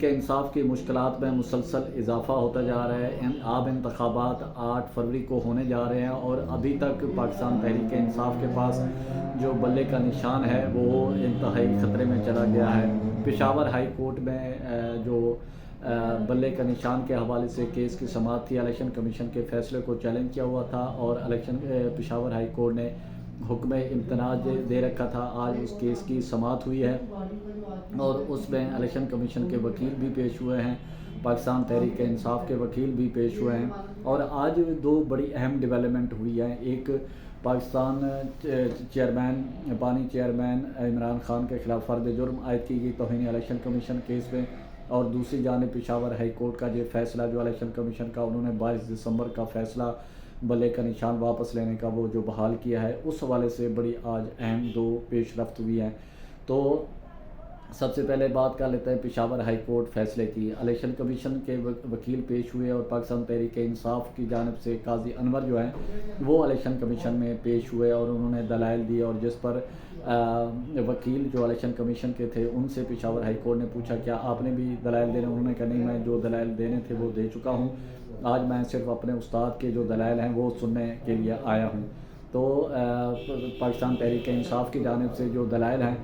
کہ انصاف کی مشکلات میں مسلسل اضافہ ہوتا جا رہا ہے۔ عام انتخابات 8 فروری کو ہونے جا رہے ہیں اور ابھی تک پاکستان تحریک انصاف کے پاس جو بلے کا نشان ہے وہ انتہائی خطرے میں چلا گیا ہے۔ پشاور ہائی کورٹ میں جو بلے کا نشان کے حوالے سے کیس کی سماعت تھی، الیکشن کمیشن کے فیصلے کو چیلنج کیا ہوا تھا اور پشاور ہائی کورٹ نے حکم امتناع دے رکھا تھا۔ آج اس کیس کی سماعت ہوئی ہے اور اس میں الیکشن کمیشن کے وکیل بھی پیش ہوئے ہیں، پاکستان تحریک انصاف کے وکیل بھی پیش ہوئے ہیں اور آج دو بڑی اہم ڈیولپمنٹ ہوئی ہیں۔ ایک پاکستان پانی چیئرمین عمران خان کے خلاف فرد جرم عائد کی گئی توہین الیکشن کمیشن کیس میں، اور دوسری جانب پشاور ہائی کورٹ کا یہ فیصلہ جو الیکشن کمیشن کا انہوں نے 22 دسمبر کا فیصلہ بلے کا نشان واپس لینے کا وہ جو بحال کیا ہے، اس حوالے سے بڑی آج اہم دو پیش رفت ہوئی ہیں۔ تو سب سے پہلے بات کر لیتے ہیں پشاور ہائی کورٹ فیصلے کی۔ الیکشن کمیشن کے وکیل پیش ہوئے اور پاکستان تحریک انصاف کی جانب سے قاضی انور جو ہیں وہ الیکشن کمیشن میں پیش ہوئے اور انہوں نے دلائل دیے، اور جس پر وکیل جو الیکشن کمیشن کے تھے ان سے پشاور ہائی کورٹ نے پوچھا کیا آپ نے بھی دلائل دینے، انہوں نے کہا نہیں، میں جو دلائل دینے تھے وہ دے چکا ہوں، آج میں صرف اپنے استاد کے جو دلائل ہیں وہ سننے کے لیے آیا ہوں۔ تو پاکستان تحریک انصاف کی جانب سے جو دلائل ہیں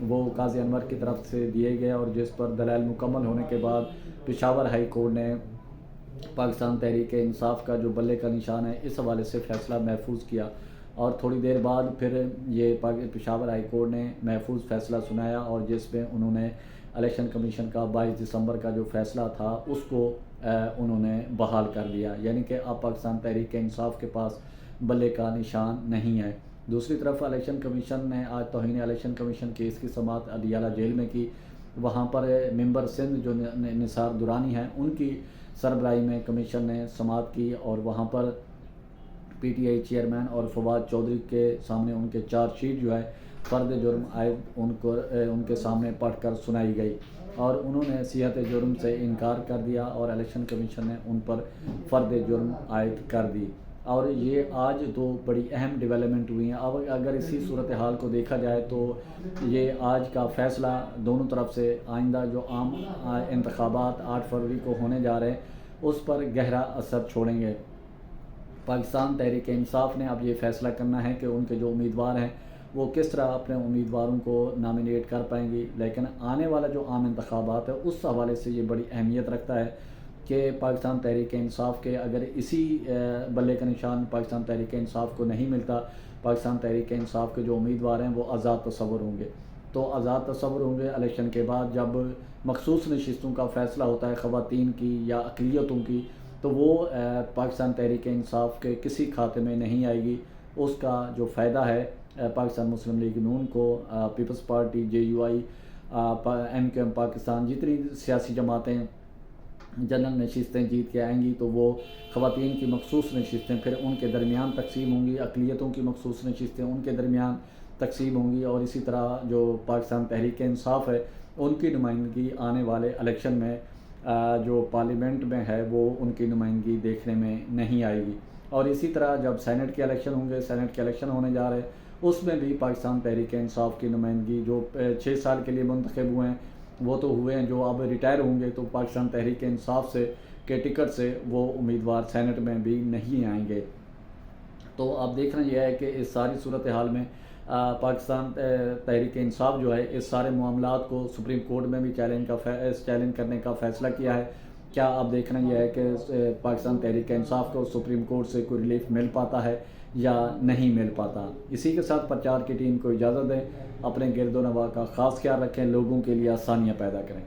وہ قاضی انور کی طرف سے دیے گئے، اور جس پر دلائل مکمل ہونے کے بعد پشاور ہائی کورٹ نے پاکستان تحریک انصاف کا جو بلے کا نشان ہے اس حوالے سے فیصلہ محفوظ کیا، اور تھوڑی دیر بعد پھر یہ پشاور ہائی کورٹ نے محفوظ فیصلہ سنایا، اور جس میں انہوں نے الیکشن کمیشن کا 22 دسمبر کا جو فیصلہ تھا اس کو انہوں نے بحال کر دیا، یعنی کہ اب پاکستان تحریک انصاف کے پاس بلے کا نشان نہیں ہے۔ دوسری طرف الیکشن کمیشن نے آج توہین الیکشن کمیشن کیس کی سماعت اڈیالہ جیل میں کی۔ وہاں پر ممبر سندھ جو نثار درانی ہیں ان کی سربراہی میں کمیشن نے سماعت کی، اور وہاں پر پی ٹی آئی چیئرمین اور فواد چودھری کے سامنے ان کے چارج شیٹ جو ہے فرد جرم عائد ان کے سامنے پڑھ کر سنائی گئی، اور انہوں نے صحت جرم سے انکار کر دیا اور الیکشن کمیشن نے ان پر فرد جرم عائد کر دی، اور یہ آج دو بڑی اہم ڈیولپمنٹ ہوئی ہیں۔ اب اگر اسی صورتحال کو دیکھا جائے تو یہ آج کا فیصلہ دونوں طرف سے آئندہ جو عام انتخابات 8 فروری کو ہونے جا رہے ہیں اس پر گہرا اثر چھوڑیں گے۔ پاکستان تحریک انصاف نے اب یہ فیصلہ کرنا ہے کہ ان کے جو امیدوار ہیں وہ کس طرح اپنے امیدواروں کو نامینیٹ کر پائیں گی، لیکن آنے والا جو عام انتخابات ہے اس حوالے سے یہ بڑی اہمیت رکھتا ہے کہ پاکستان تحریک انصاف کے اگر اسی بلے کا نشان پاکستان تحریک انصاف کو نہیں ملتا، پاکستان تحریک انصاف کے جو امیدوار ہیں وہ آزاد تصور ہوں گے، تو آزاد تصور ہوں گے الیکشن کے بعد جب مخصوص نشستوں کا فیصلہ ہوتا ہے خواتین کی یا اقلیتوں کی، تو وہ پاکستان تحریک انصاف کے کسی کھاتے میں نہیں آئے گی۔ اس کا جو فائدہ ہے پاکستان مسلم لیگ نون کو، Peoples Party, J U I, M Q M Pakistan, جتنی سیاسی جماعتیں جنرل نشستیں جیت کے آئیں گی تو وہ خواتین کی مخصوص نشستیں پھر ان کے درمیان تقسیم ہوں گی، اقلیتوں کی مخصوص نشستیں ان کے درمیان تقسیم ہوں گی، اور اسی طرح جو پاکستان تحریک انصاف ہے ان کی نمائندگی آنے والے الیکشن میں جو پارلیمنٹ میں ہے وہ ان کی نمائندگی دیکھنے میں نہیں آئے گی۔ اور اسی طرح جب سینٹ کے الیکشن ہوں گے، سینٹ کے الیکشن ہونے جا رہے ہیں، اس میں بھی پاکستان تحریک انصاف کی نمائندگی جو 6 سال کے لیے منتخب ہوئے ہیں وہ تو ہوئے ہیں، جو اب ریٹائر ہوں گے تو پاکستان تحریک انصاف سے کے ٹکٹ سے وہ امیدوار سینٹ میں بھی نہیں آئیں گے۔ تو اب دیکھنا یہ ہے کہ اس ساری صورتحال میں پاکستان تحریک انصاف جو ہے اس سارے معاملات کو سپریم کورٹ میں بھی چیلنج کرنے کا فیصلہ کیا ہے۔ کیا اب دیکھنا یہ ہے کہ پاکستان تحریک انصاف کو سپریم کورٹ سے کوئی ریلیف مل پاتا ہے یا نہیں مل پاتا۔ اسی کے ساتھ پرچار کی ٹیم کو اجازت دیں، اپنے گرد و نواح کا خاص خیال رکھیں، لوگوں کے لیے آسانیاں پیدا کریں۔